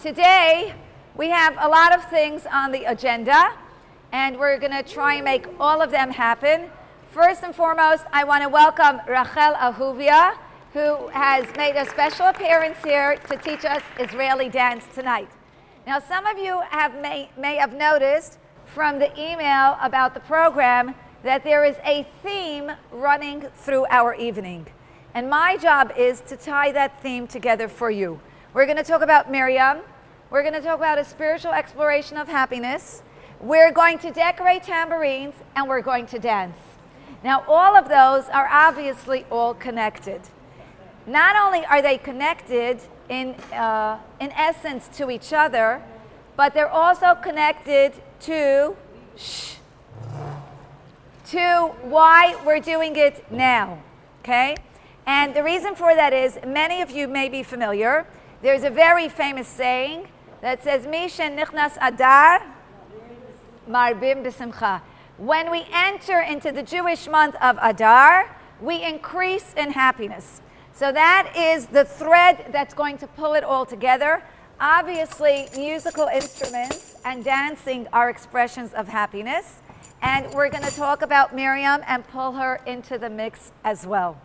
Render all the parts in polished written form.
Today, we have a lot of things on the agenda, and we're going to try and make all of them happen. First and foremost, I want to welcome Rachel Ahuvia, who has made a special appearance here to teach us Israeli dance tonight. Now, some of you may have noticed from the email about the program that there is a theme running through our evening. And my job is to tie that theme together for you. We're going to talk about Miriam. We're going to talk about a spiritual exploration of happiness. We're going to decorate tambourines, and we're going to dance. Now, all of those are obviously all connected. Not only are they connected in essence to each other, but they're also connected to why we're doing it now, okay? And the reason for that is, many of you may be familiar, there's a very famous saying that says, Mi shen nichnas Adar, marbim b'simcha. When we enter into the Jewish month of Adar, we increase in happiness. So that is the thread that's going to pull it all together. Obviously, musical instruments and dancing are expressions of happiness. And we're going to talk about Miriam and pull her into the mix as well.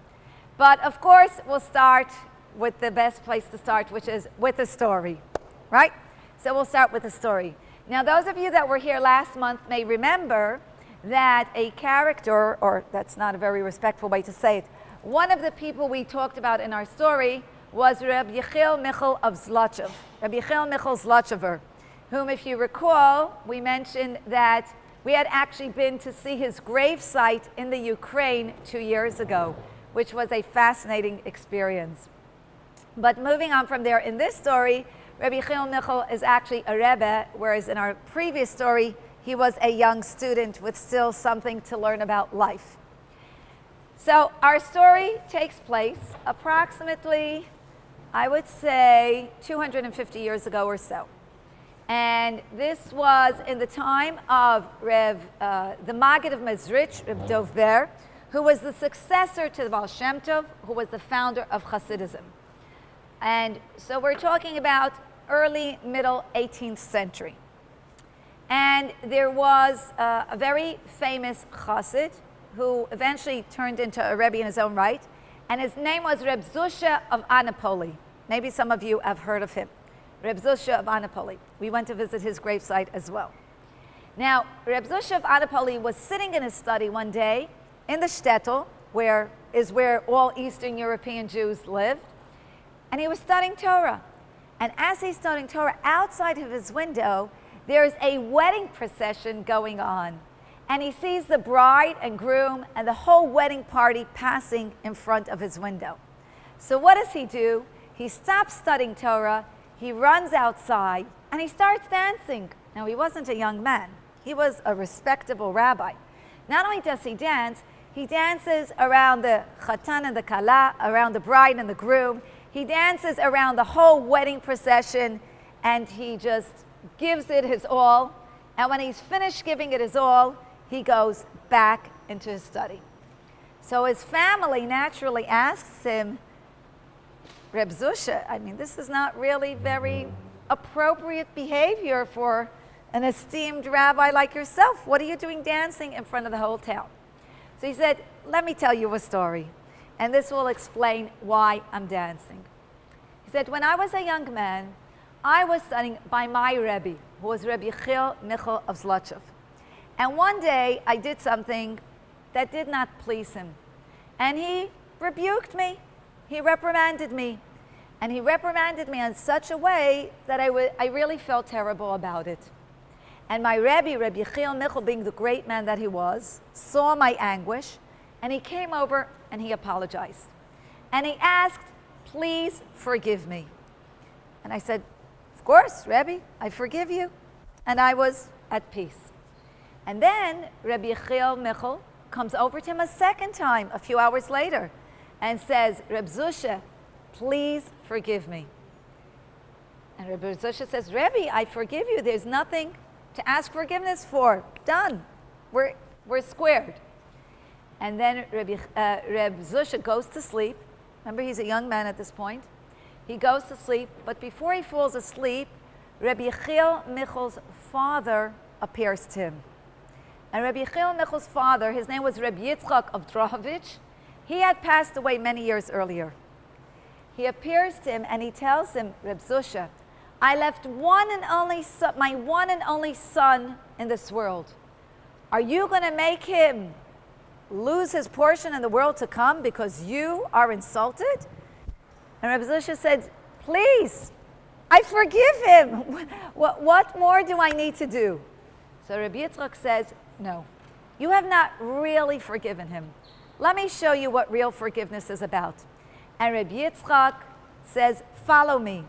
But of course, we'll start with the best place to start, which is with a story, right? So we'll start with a story. Now, those of you that were here last month may remember that a character, or that's not a very respectful way to say it, one of the people we talked about in our story was Reb Yechiel Michal of Zlotchev, Reb Yechiel Michal Zlotchever, whom, if you recall, we mentioned that we had actually been to see his gravesite in the Ukraine 2 years ago, which was a fascinating experience. But moving on from there, in this story, Rabbi Yechiel Michal is actually a Rebbe, whereas in our previous story, he was a young student with still something to learn about life. So our story takes place approximately, I would say, 250 years ago or so. And this was in the time of the Maggid of Mezrich, Reb Dov Ber, who was the successor to the Baal Shem Tov, who was the founder of Hasidism. And so we're talking about early, middle 18th century. And there was a very famous Chassid who eventually turned into a Rebbe in his own right. And his name was Reb Zusha of Anapoli. Maybe some of you have heard of him. Reb Zusha of Anapoli. We went to visit his gravesite as well. Now, Reb Zusha of Anapoli was sitting in his study one day in the shtetl, where all Eastern European Jews lived. And he was studying Torah. And as he's studying Torah, outside of his window, there's a wedding procession going on. And he sees the bride and groom and the whole wedding party passing in front of his window. So what does he do? He stops studying Torah, he runs outside, and he starts dancing. Now, he wasn't a young man. He was a respectable rabbi. Not only does he dance, he dances around the chatan and the kala, around the bride and the groom. He dances around the whole wedding procession, and he just gives it his all. And when he's finished giving it his all, he goes back into his study. So his family naturally asks him, Reb Zusha, I mean, this is not really very appropriate behavior for an esteemed rabbi like yourself. What are you doing dancing in front of the whole town? So he said, let me tell you a story, and this will explain why I'm dancing. He said, when I was a young man, I was studying by my Rebbe, who was Reb Yechiel Michal of Zlotchev. And one day, I did something that did not please him. And he rebuked me. He reprimanded me. And he reprimanded me in such a way that I really felt terrible about it. And my Rebbe, Reb Yechiel Michal, being the great man that he was, saw my anguish, and he came over and he apologized. And he asked, please forgive me. And I said, of course, Rebbe, I forgive you. And I was at peace. And then Reb Yechiel Michal comes over to him a second time, a few hours later, and says, Reb Zusha, please forgive me. And Reb Zusha says, Rebbe, I forgive you. There's nothing to ask forgiveness for. Done. We're squared. And then Reb Zusha goes to sleep. Remember, he's a young man at this point. He goes to sleep, but before he falls asleep, Rabbi Yechiel Michel's father appears to him. And Rabbi Yechiel Michel's father, his name was Rabbi Yitzchak of Drohovich. He had passed away many years earlier. He appears to him and he tells him, Reb Zusha, I left my one and only son in this world. Are you going to make him lose his portion in the world to come because you are insulted? And Reb Zusha said, please, I forgive him. What more do I need to do? So Rabbi Yitzchak says, no, you have not really forgiven him. Let me show you what real forgiveness is about. And Rabbi Yitzchak says, follow me.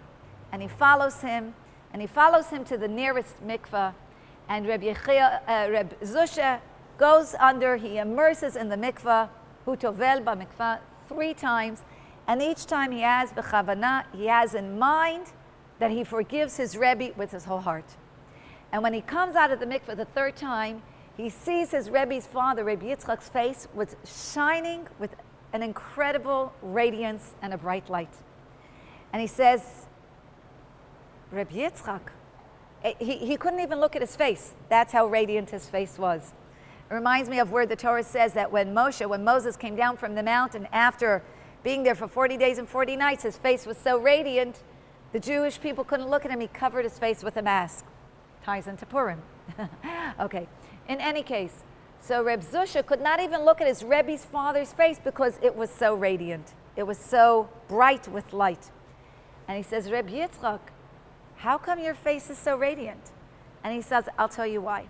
And he follows him, to the nearest mikveh. And Reb Zusha goes under, he immerses in the mikveh, hu tovel b'mikveh, 3 times. And each time he has b'chavana, he has in mind that he forgives his Rebbe with his whole heart. And when he comes out of the mikveh the 3rd time, he sees his Rebbe's father, Rabbi Yitzchak's face, was shining with an incredible radiance and a bright light. And he says, Rabbi Yitzchak, he couldn't even look at his face. That's how radiant his face was. It reminds me of where the Torah says that when Moses came down from the mountain after being there for 40 days and 40 nights, his face was so radiant, the Jewish people couldn't look at him. He covered his face with a mask. Ties into Purim. Okay, in any case, so Reb Zusha could not even look at his Rebbe's father's face because it was so radiant. It was so bright with light. And he says, Reb Yitzchak, how come your face is so radiant? And he says, I'll tell you why.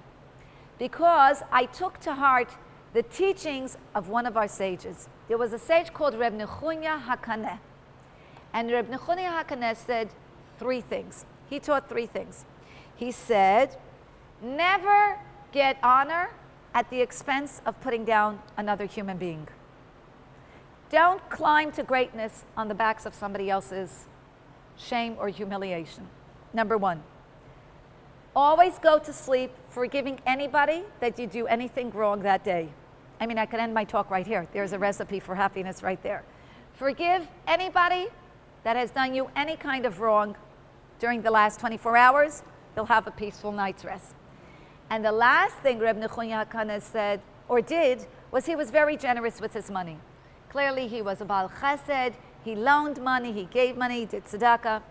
Because I took to heart the teachings of one of our sages. There was a sage called Reb Nechunya HaKaneh. And Reb Nechunya HaKaneh said 3 things. He taught 3 things. He said, never get honor at the expense of putting down another human being. Don't climb to greatness on the backs of somebody else's shame or humiliation. Number 1, always go to sleep forgiving anybody that you do anything wrong that day. I mean, I could end my talk right here. There's a recipe for happiness right there. Forgive anybody that has done you any kind of wrong during the last 24 hours. You'll have a peaceful night's rest. And the last thing Reb Nechunya HaKaneh said, or did, was he was very generous with his money. Clearly, he was a Baal Chesed. He loaned money, he gave money, he did tzedakah.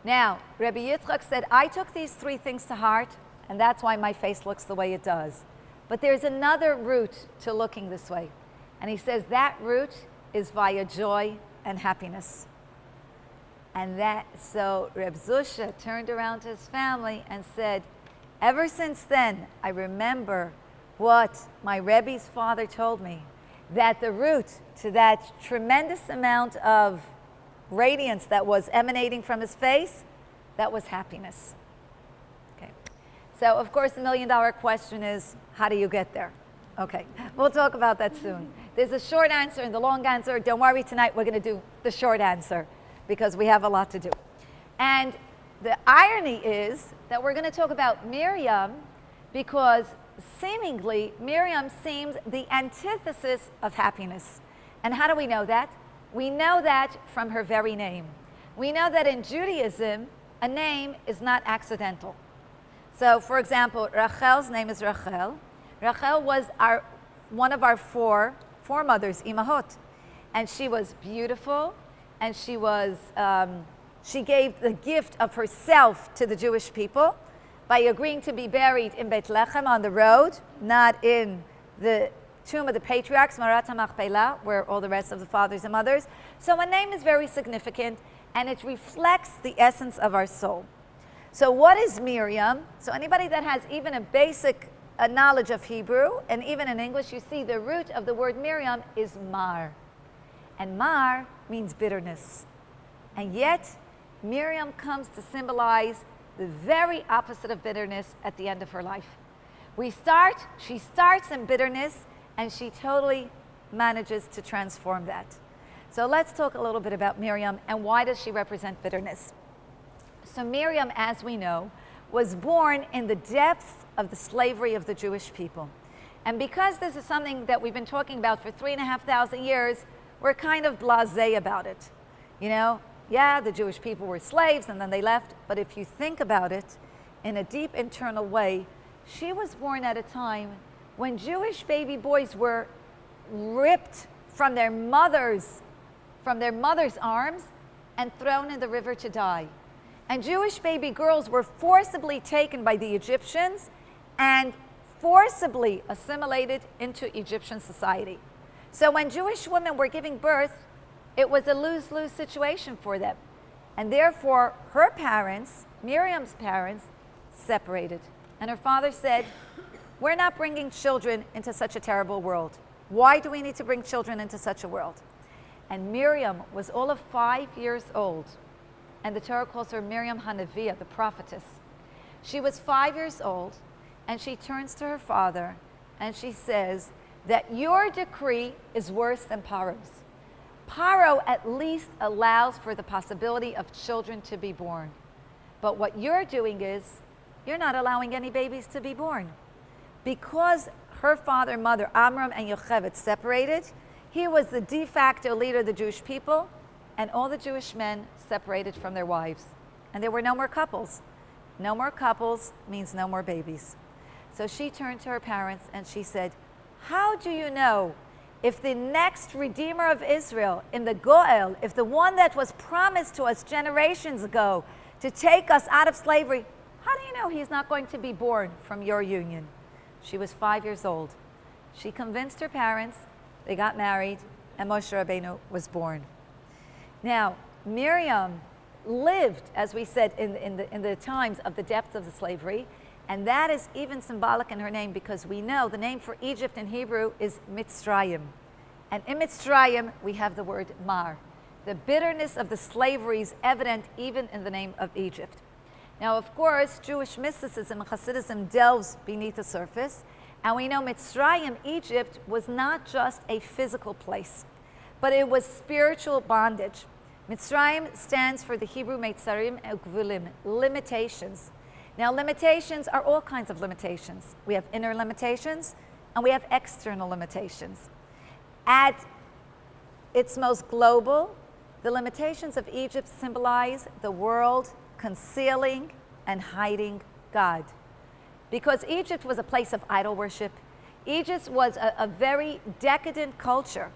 Now, Rabbi Yitzchak said, I took these 3 things to heart, and that's why my face looks the way it does. But there's another route to looking this way. And he says that route is via joy and happiness. And so Reb Zusha turned around to his family and said, ever since then, I remember what my Rebbe's father told me, that the route to that tremendous amount of radiance that was emanating from his face, that was happiness. Okay. So, of course, the $1 million question is, how do you get there? Okay, we'll talk about that soon. There's a short answer and the long answer. Don't worry, tonight we're going to do the short answer because we have a lot to do. And the irony is that we're going to talk about Miriam because seemingly Miriam seems the antithesis of happiness. And how do we know that? We know that from her very name. We know that in Judaism, a name is not accidental. So, for example, Rachel's name is Rachel. Rachel was one of our four mothers, Imahot. And she was beautiful, and she gave the gift of herself to the Jewish people by agreeing to be buried in Bethlehem on the road, not in the tomb of the patriarchs, Marat HaMachpelah, where all the rest of the fathers and mothers. So a name is very significant, and it reflects the essence of our soul. So what is Miriam? So anybody that has even a basic knowledge of Hebrew, and even in English, you see the root of the word Miriam is mar. And mar means bitterness. And yet, Miriam comes to symbolize the very opposite of bitterness at the end of her life. She starts in bitterness, and she totally manages to transform that. So let's talk a little bit about Miriam and why does she represent bitterness. So Miriam, as we know, was born in the depths of the slavery of the Jewish people. And because this is something that we've been talking about for 3,500 years, we're kind of blasé about it. You know, yeah, the Jewish people were slaves and then they left. But if you think about it in a deep internal way, she was born at a time when Jewish baby boys were ripped from their mothers' arms and thrown in the river to die. And Jewish baby girls were forcibly taken by the Egyptians and forcibly assimilated into Egyptian society. So when Jewish women were giving birth, it was a lose-lose situation for them. And therefore, her parents, Miriam's parents, separated. And her father said, we're not bringing children into such a terrible world. Why do we need to bring children into such a world? And Miriam was all of 5 years old. And the Torah calls her Miriam Hanaviah, the prophetess. She was 5 years old, and she turns to her father, and she says that your decree is worse than Paro's. Paro at least allows for the possibility of children to be born. But what you're doing is, you're not allowing any babies to be born. Because her father and mother, Amram and Yocheved, separated, he was the de facto leader of the Jewish people, and all the Jewish men separated from their wives. And there were no more couples. No more couples means no more babies. So she turned to her parents and she said, how do you know if the next Redeemer of Israel, in the Goel, if the one that was promised to us generations ago to take us out of slavery, how do you know he's not going to be born from your union? She was 5 years old. She convinced her parents, they got married, and Moshe Rabbeinu was born. Now, Miriam lived, as we said, in the times of the depth of the slavery, and that is even symbolic in her name because we know the name for Egypt in Hebrew is Mitzrayim. And in Mitzrayim, we have the word Mar. The bitterness of the slavery is evident even in the name of Egypt. Now, of course, Jewish mysticism and Hasidism delves beneath the surface, and we know Mitzrayim, Egypt, was not just a physical place, but it was spiritual bondage. Mitzrayim stands for the Hebrew Meitzarim Ugvulim, limitations. Now, limitations are all kinds of limitations. We have inner limitations, and we have external limitations. At its most global, the limitations of Egypt symbolize the world concealing and hiding God. Because Egypt was a place of idol worship. Egypt was a very decadent culture.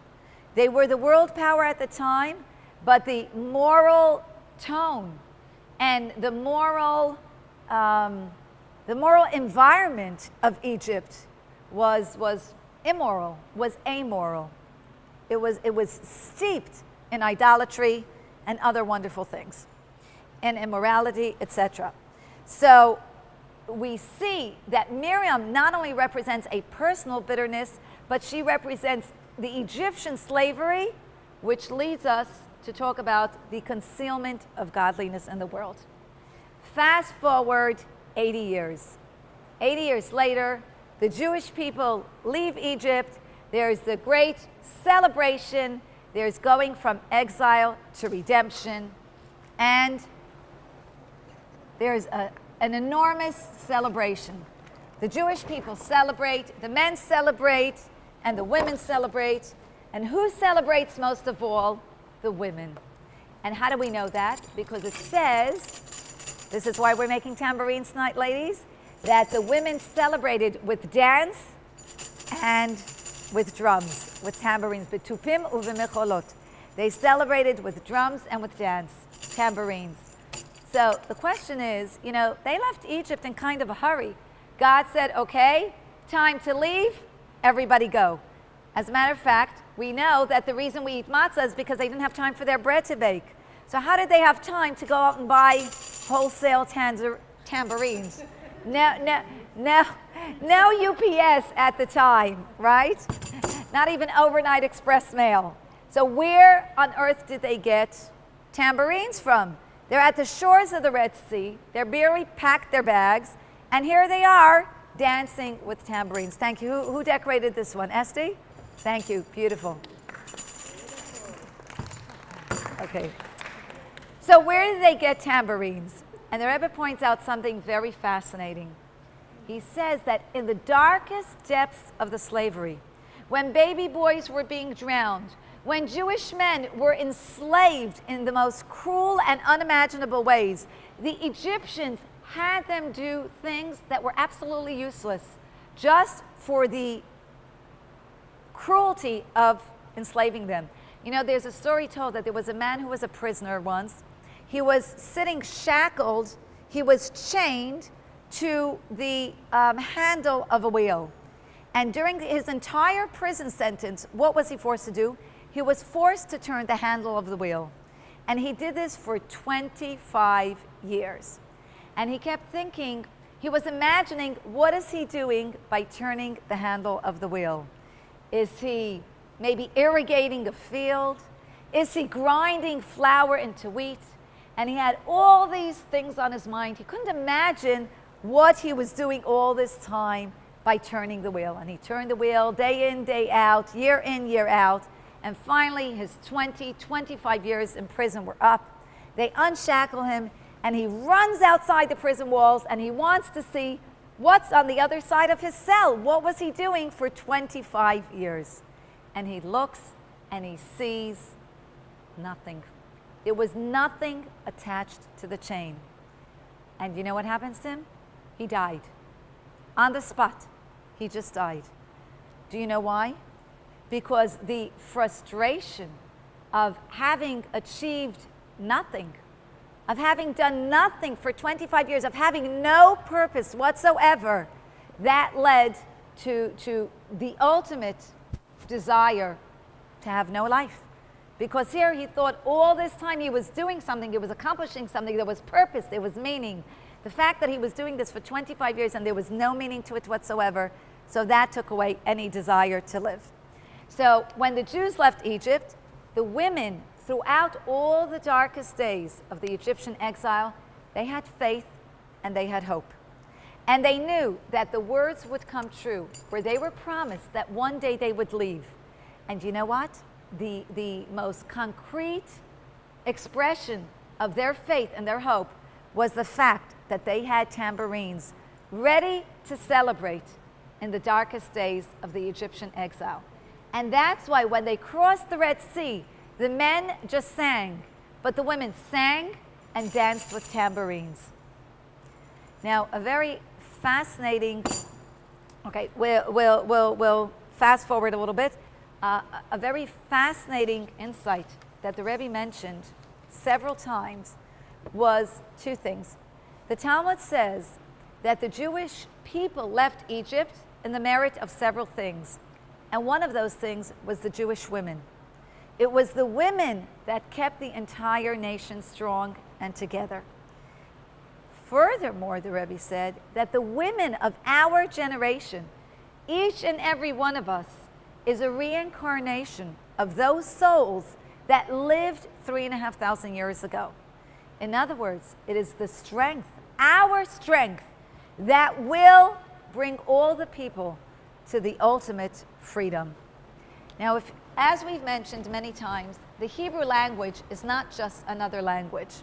They were the world power at the time, but the moral tone and the moral environment of Egypt was immoral, was amoral. It was steeped in idolatry and other wonderful things, and immorality, etc. So we see that Miriam not only represents a personal bitterness, but she represents the Egyptian slavery, which leads us to talk about the concealment of godliness in the world. Fast forward 80 years. 80 years later, the Jewish people leave Egypt. There's the great celebration. There's going from exile to redemption. And there's an enormous celebration. The Jewish people celebrate, the men celebrate, and the women celebrate. And who celebrates most of all? The women. And how do we know that? Because it says, this is why we're making tambourines tonight, ladies, that the women celebrated with dance and with drums, with tambourines, betupim uvemecholot. They celebrated with drums and with dance, tambourines. So the question is, they left Egypt in kind of a hurry. God said, okay, time to leave, everybody go. As a matter of fact, we know that the reason we eat matzah is because they didn't have time for their bread to bake. So how did they have time to go out and buy wholesale tambourines? No UPS at the time, right? Not even overnight express mail. So where on earth did they get tambourines from? They're at the shores of the Red Sea. They're barely packed their bags. And here they are dancing with tambourines. Thank you. Who decorated this one? Esty? Thank you. Beautiful. Okay. So where did they get tambourines? And the Rebbe points out something very fascinating. He says that in the darkest depths of the slavery, when baby boys were being drowned, when Jewish men were enslaved in the most cruel and unimaginable ways, the Egyptians had them do things that were absolutely useless just for the cruelty of enslaving them. You know, there's a story told that there was a man who was a prisoner once. He was sitting shackled, he was chained to the handle of a wheel. And during his entire prison sentence, what was he forced to do? He was forced to turn the handle of the wheel. And he did this for 25 years. And he kept thinking, he was imagining, what is he doing by turning the handle of the wheel? Is he maybe irrigating a field? Is he grinding flour into wheat? And he had all these things on his mind. He couldn't imagine what he was doing all this time by turning the wheel. And he turned the wheel day in, day out, year in, year out. And finally, his 25 years in prison were up. They unshackle him, and he runs outside the prison walls, and he wants to see what's on the other side of his cell. What was he doing for 25 years? And he looks, and he sees nothing. There was nothing attached to the chain. And you know what happens to him? He died. On the spot, he just died. Do you know why? Because the frustration of having achieved nothing, of having done nothing for 25 years, of having no purpose whatsoever, that led to the ultimate desire to have no life. Because here he thought all this time he was doing something, he was accomplishing something, there was purpose, there was meaning. The fact that he was doing this for 25 years and there was no meaning to it whatsoever, so that took away any desire to live. So when the Jews left Egypt, the women, throughout all the darkest days of the Egyptian exile, they had faith and they had hope. And they knew that the words would come true, where they were promised that one day they would leave. And you know what? The most concrete expression of their faith and their hope was the fact that they had tambourines ready to celebrate in the darkest days of the Egyptian exile. And that's why when they crossed the Red Sea, the men just sang, but the women sang and danced with tambourines. Now, a very fascinating, okay, we'll fast forward a little bit. A very fascinating insight that the Rebbe mentioned several times was two things. The Talmud says that the Jewish people left Egypt in the merit of several things. And one of those things was the Jewish women. It was the women that kept the entire nation strong and together. Furthermore, the Rebbe said that the women of our generation, each and every one of us, is a reincarnation of those souls that lived 3,500 years ago. In other words, it is the strength, our strength, that will bring all the people to the ultimate freedom. Now, as we've mentioned many times, the Hebrew language is not just another language.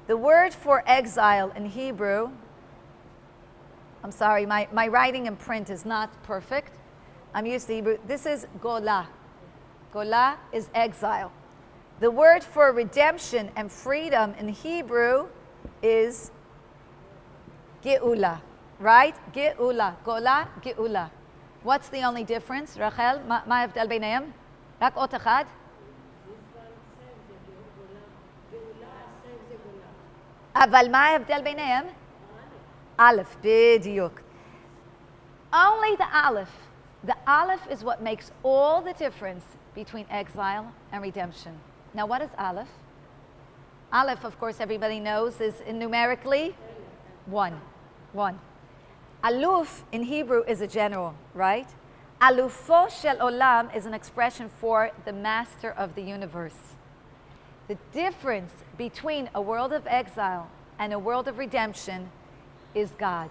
The word for exile in Hebrew, I'm sorry, my writing in print is not perfect. I'm used to Hebrew. This is gola. Gola is exile. The word for redemption and freedom in Hebrew is geula, right? Geula. Gola, geula. What's the only difference? Rachel, מה ההבדל ביניהם? רק אות אחד? אבל מה ההבדל ביניהם? א', בדיוק. Only the aleph. The aleph is what makes all the difference between exile and redemption. Now, what is aleph? Aleph, of course, everybody knows, is numerically one. Aluf in Hebrew is a general, right? Alufo shel olam is an expression for the master of the universe. The difference between a world of exile and a world of redemption is God,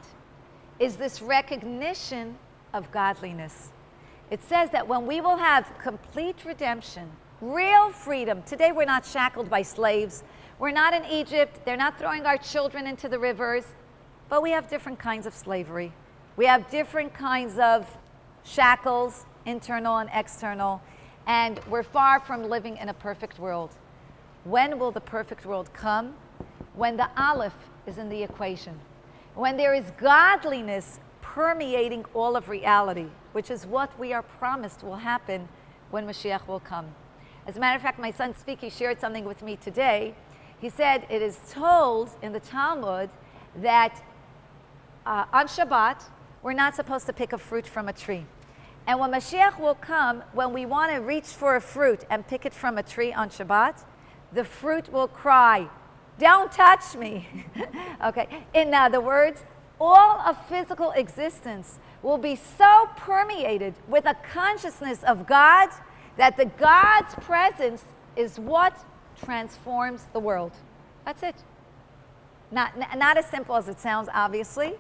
is this recognition of godliness. It says that when we will have complete redemption, real freedom, today we're not shackled by slaves, we're not in Egypt, they're not throwing our children into the rivers, but we have different kinds of slavery. We have different kinds of shackles, internal and external. And we're far from living in a perfect world. When will the perfect world come? When the Aleph is in the equation. When there is godliness permeating all of reality, which is what we are promised will happen when Mashiach will come. As a matter of fact, my son Tzviki shared something with me today. He said it is told in the Talmud that on Shabbat, we're not supposed to pick a fruit from a tree. And when Mashiach will come, when we want to reach for a fruit and pick it from a tree on Shabbat, the fruit will cry, "Don't touch me." Okay. In other words, all of physical existence will be so permeated with a consciousness of God that the God's presence is what transforms the world. That's it. Not as simple as it sounds, obviously,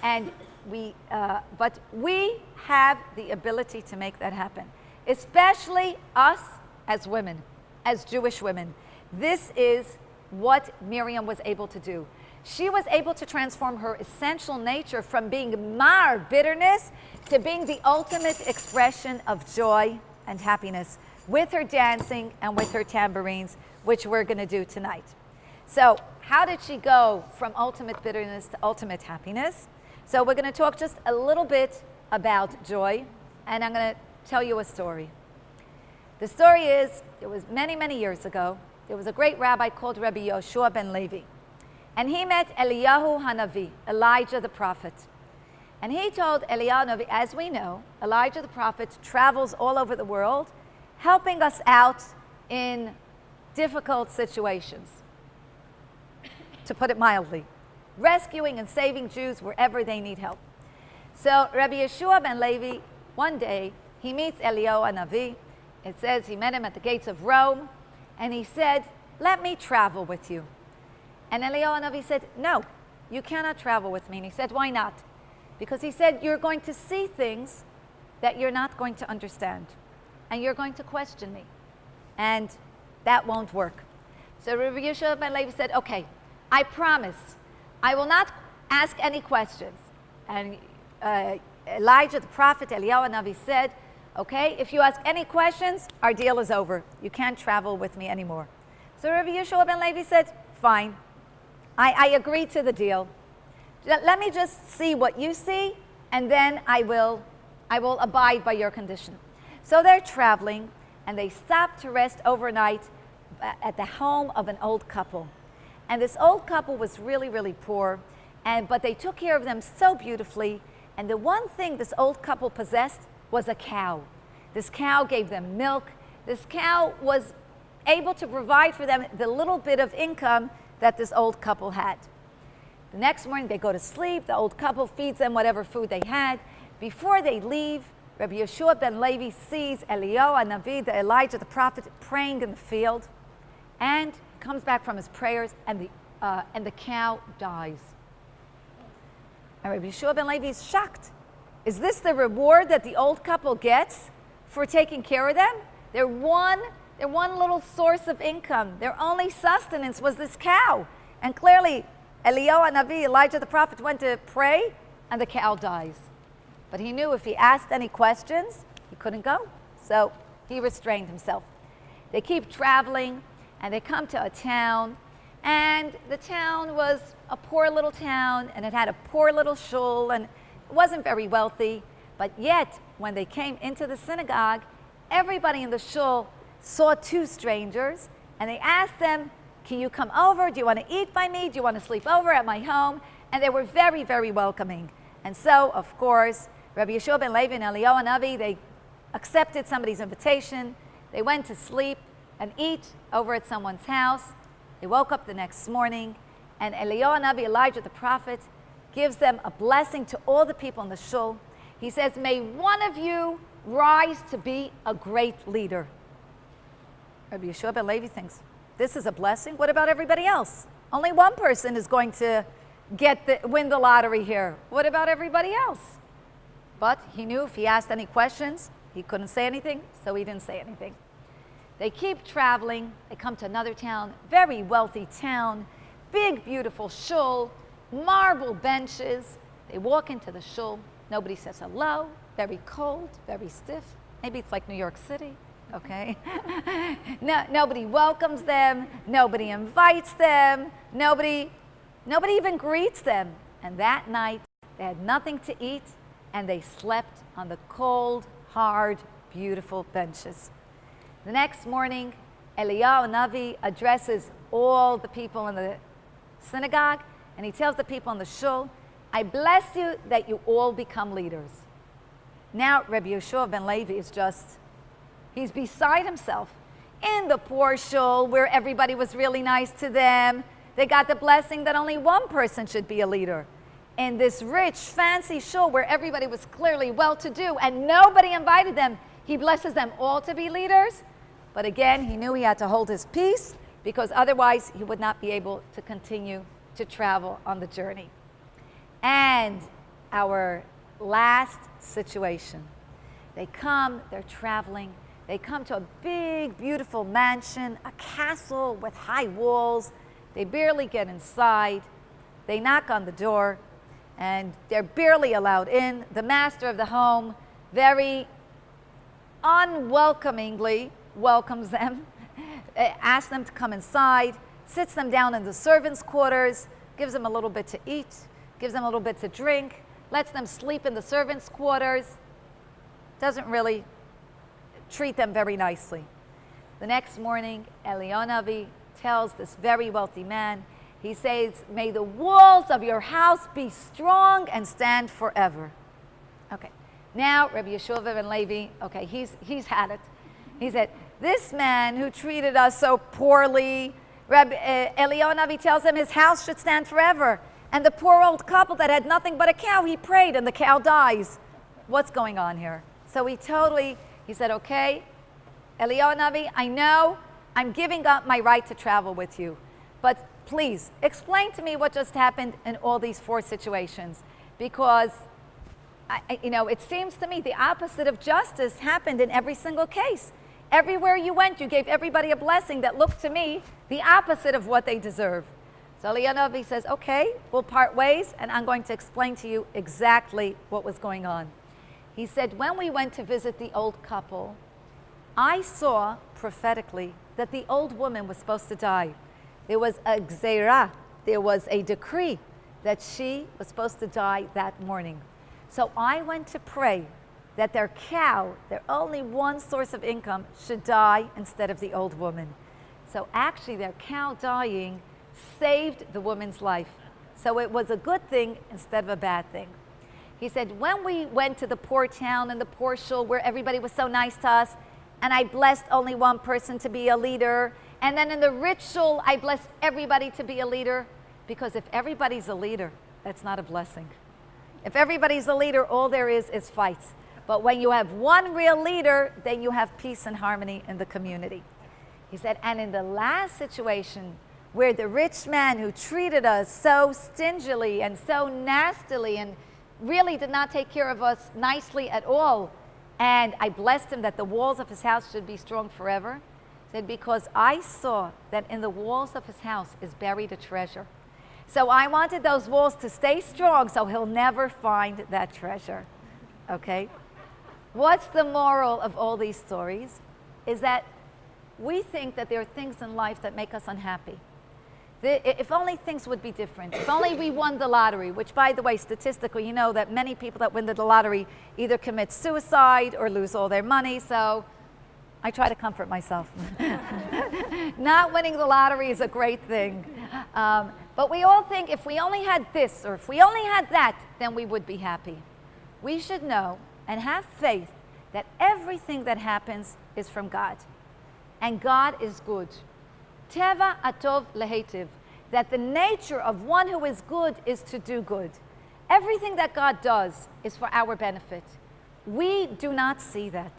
but we have the ability to make that happen, especially us as women, as Jewish women. This is what Miriam was able to do. She was able to transform her essential nature from being mar, bitterness, to being the ultimate expression of joy and happiness with her dancing and with her tambourines, which we're going to do tonight. So how did she go from ultimate bitterness to ultimate happiness? So we're going to talk just a little bit about joy, and I'm going to tell you a story. The story is, it was many, many years ago. There was a great rabbi called Rabbi Yoshua ben Levi. And he met Eliyahu Hanavi, Elijah the prophet. And he told Eliyahu Hanavi, as we know, Elijah the prophet travels all over the world, helping us out in difficult situations, to put it mildly, rescuing and saving Jews wherever they need help. So Rabbi Yeshua ben Levi, one day, he meets Eliyahu Hanavi. It says he met him at the gates of Rome, and he said, "Let me travel with you." And Eliyahu Hanavi said, "No, you cannot travel with me." And he said, "Why not?" Because he said, "You're going to see things that you're not going to understand, and you're going to question me, and that won't work." So Rabbi Yeshua ben Levi said, "Okay, I promise, I will not ask any questions." And Elijah the prophet, Eliyahu Hanavi said, "Okay, if you ask any questions, our deal is over. You can't travel with me anymore." So Rabbi Yeshua ben Levi said, "Fine, I agree to the deal. Let me just see what you see, and then I will abide by your condition." So they're traveling, and they stop to rest overnight at the home of an old couple. And this old couple was really, really poor, but they took care of them so beautifully. And the one thing this old couple possessed was a cow. This cow gave them milk. This cow was able to provide for them the little bit of income that this old couple had. The next morning they go to sleep. The old couple feeds them whatever food they had. Before they leave, Rabbi Yeshua ben Levi sees Eliyahu Hanavi, the Elijah the prophet, praying in the field, and comes back from his prayers, and the cow dies. And Rabbi Yeshua ben Levi is shocked. Is this the reward that the old couple gets for taking care of them? Their one little source of income, their only sustenance was this cow. And clearly, Eliyahu Hanavi, Elijah the prophet, went to pray, and the cow dies. But he knew if he asked any questions, he couldn't go. So he restrained himself. They keep traveling, and they come to a town. And the town was a poor little town, and it had a poor little shul, and it wasn't very wealthy. But yet, when they came into the synagogue, everybody in the shul saw two strangers, and they asked them, "Can you come over? Do you want to eat by me? Do you want to sleep over at my home?" And they were very, very welcoming. And so, of course, Rabbi Yeshua ben Levi and Eliyahu Hanavi, they accepted somebody's invitation. They went to sleep and eat over at someone's house. They woke up the next morning, and Eliyahu Hanavi, Elijah the prophet, gives them a blessing to all the people in the shul. He says, "May one of you rise to be a great leader." Rabbi Yeshua ben Levi thinks, this is a blessing. What about everybody else? Only one person is going to win the lottery here. What about everybody else? But he knew if he asked any questions, he couldn't say anything, so he didn't say anything. They keep traveling. They come to another town, very wealthy town, big, beautiful shul, marble benches. They walk into the shul. Nobody says hello. Very cold, very stiff. Maybe it's like New York City. okay? No, nobody welcomes them, nobody invites them, nobody even greets them. And that night, they had nothing to eat, and they slept on the cold, hard, beautiful benches. The next morning, Eliyahu Navi addresses all the people in the synagogue, and he tells the people in the shul, I bless you that you all become leaders. Now, Rabbi Yeshua ben Levi is he's beside himself. In the poor shul, where everybody was really nice to them, they got the blessing that only one person should be a leader. In this rich, fancy shul, where everybody was clearly well-to-do and nobody invited them, he blesses them all to be leaders. But again, he knew he had to hold his peace, because otherwise he would not be able to continue to travel on the journey. And our last situation, they're traveling, they come to a big, beautiful mansion, a castle with high walls. They barely get inside. They knock on the door, and they're barely allowed in. The master of the home very unwelcomingly welcomes them, asks them to come inside, sits them down in the servants' quarters, gives them a little bit to eat, gives them a little bit to drink, lets them sleep in the servants' quarters, doesn't really treat them very nicely. The next morning, Eliyahu Navi tells this very wealthy man, he says, may the walls of your house be strong and stand forever. Okay, now Rabbi Yeshua ben Levi, okay, he's had it. He said, this man who treated us so poorly, Eliyahu Navi tells him his house should stand forever. And the poor old couple that had nothing but a cow, he prayed and the cow dies. What's going on here? So he said, okay, Eliyahu Navi, I know I'm giving up my right to travel with you, but please explain to me what just happened in all these four situations, because it seems to me the opposite of justice happened in every single case. Everywhere you went, you gave everybody a blessing that looked to me the opposite of what they deserve. So Eliyahu Navi says, okay, we'll part ways, and I'm going to explain to you exactly what was going on. He said, when we went to visit the old couple, I saw prophetically that the old woman was supposed to die. There was a gzeirah, there was a decree that she was supposed to die that morning. So I went to pray that their cow, their only one source of income, should die instead of the old woman. So actually their cow dying saved the woman's life. So it was a good thing instead of a bad thing. He said, when we went to the poor town and the poor shul where everybody was so nice to us, and I blessed only one person to be a leader, and then in the rich shul, I blessed everybody to be a leader, because if everybody's a leader, that's not a blessing. If everybody's a leader, all there is fights. But when you have one real leader, then you have peace and harmony in the community. He said, and in the last situation, where the rich man who treated us so stingily and so nastily and really did not take care of us nicely at all, and I blessed him that the walls of his house should be strong forever, said, because I saw that in the walls of his house is buried a treasure. So I wanted those walls to stay strong so he'll never find that treasure. Okay? What's the moral of all these stories? Is that we think that there are things in life that make us unhappy. If only things would be different. If only we won the lottery, which, by the way, statistically, you know that many people that win the lottery either commit suicide or lose all their money. So I try to comfort myself. Not winning the lottery is a great thing. But we all think if we only had this or if we only had that, then we would be happy. We should know and have faith that everything that happens is from God. And God is good. Teva atov lehetiv, that the nature of one who is good is to do good. Everything that God does is for our benefit. We do not see that.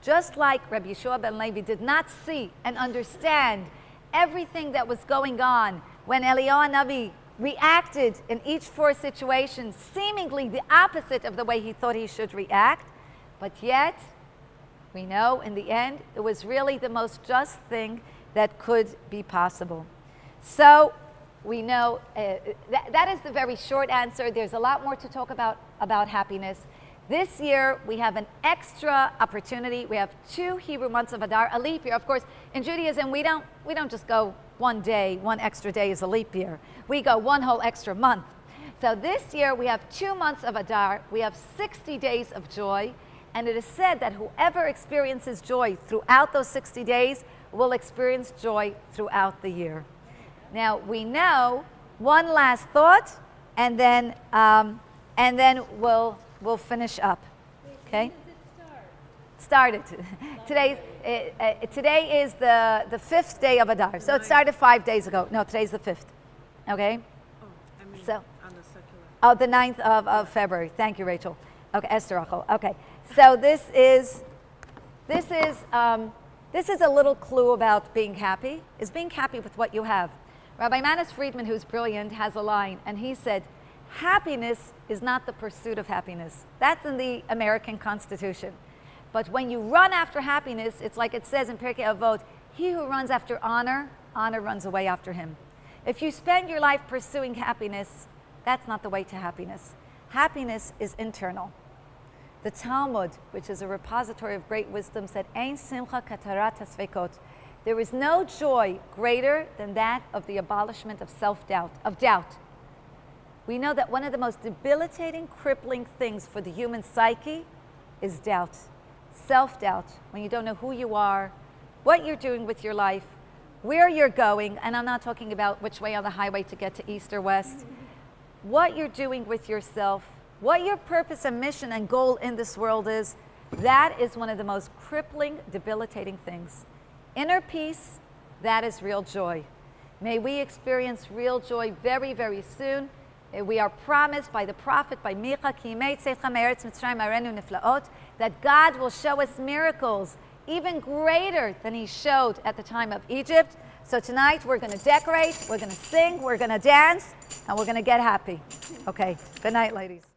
Just like Rabbi Yeshua ben Levi did not see and understand everything that was going on when Eliyahu Navi reacted in each four situations, seemingly the opposite of the way he thought he should react, but yet we know in the end it was really the most just thing that could be possible. So we know that is the very short answer. There's a lot more to talk about happiness. This year, we have an extra opportunity. We have 2 Hebrew months of Adar, a leap year. Of course, in Judaism, we don't just go one day, one extra day is a leap year. We go one whole extra month. So this year, we have 2 months of Adar. We have 60 days of joy. And it is said that whoever experiences joy throughout those 60 days will experience joy throughout the year. Now, we know one last thought, and then we'll finish up. Okay? When does it Started. Today is the 5th day of Adar. So it started 5 days ago. No, today's the 5th. Okay? Oh, I mean, So, on the secular. oh, the 9th of February. Thank you, Rachel. Okay, Esther Rachel. Okay. So this is a little clue about being happy, is being happy with what you have. Rabbi Manis Friedman, who's brilliant, has a line, and he said, happiness is not the pursuit of happiness. That's in the American Constitution. But when you run after happiness, it's like it says in Pirkei Avot, he who runs after honor, honor runs away after him. If you spend your life pursuing happiness, that's not the way to happiness. Happiness is internal. The Talmud, which is a repository of great wisdom, said, Ein simcha katarat hasvekot. There is no joy greater than that of the abolishment of self-doubt, of doubt. We know that one of the most debilitating, crippling things for the human psyche is doubt. Self-doubt, when you don't know who you are, what you're doing with your life, where you're going, and I'm not talking about which way on the highway to get to east or west, what you're doing with yourself, what your purpose and mission and goal in this world is, that is one of the most crippling, debilitating things. Inner peace, that is real joy. May we experience real joy very, very soon. We are promised by the prophet, by Micha, that God will show us miracles even greater than he showed at the time of Egypt. So tonight we're going to decorate, we're going to sing, we're going to dance, and we're going to get happy. Okay, good night, ladies.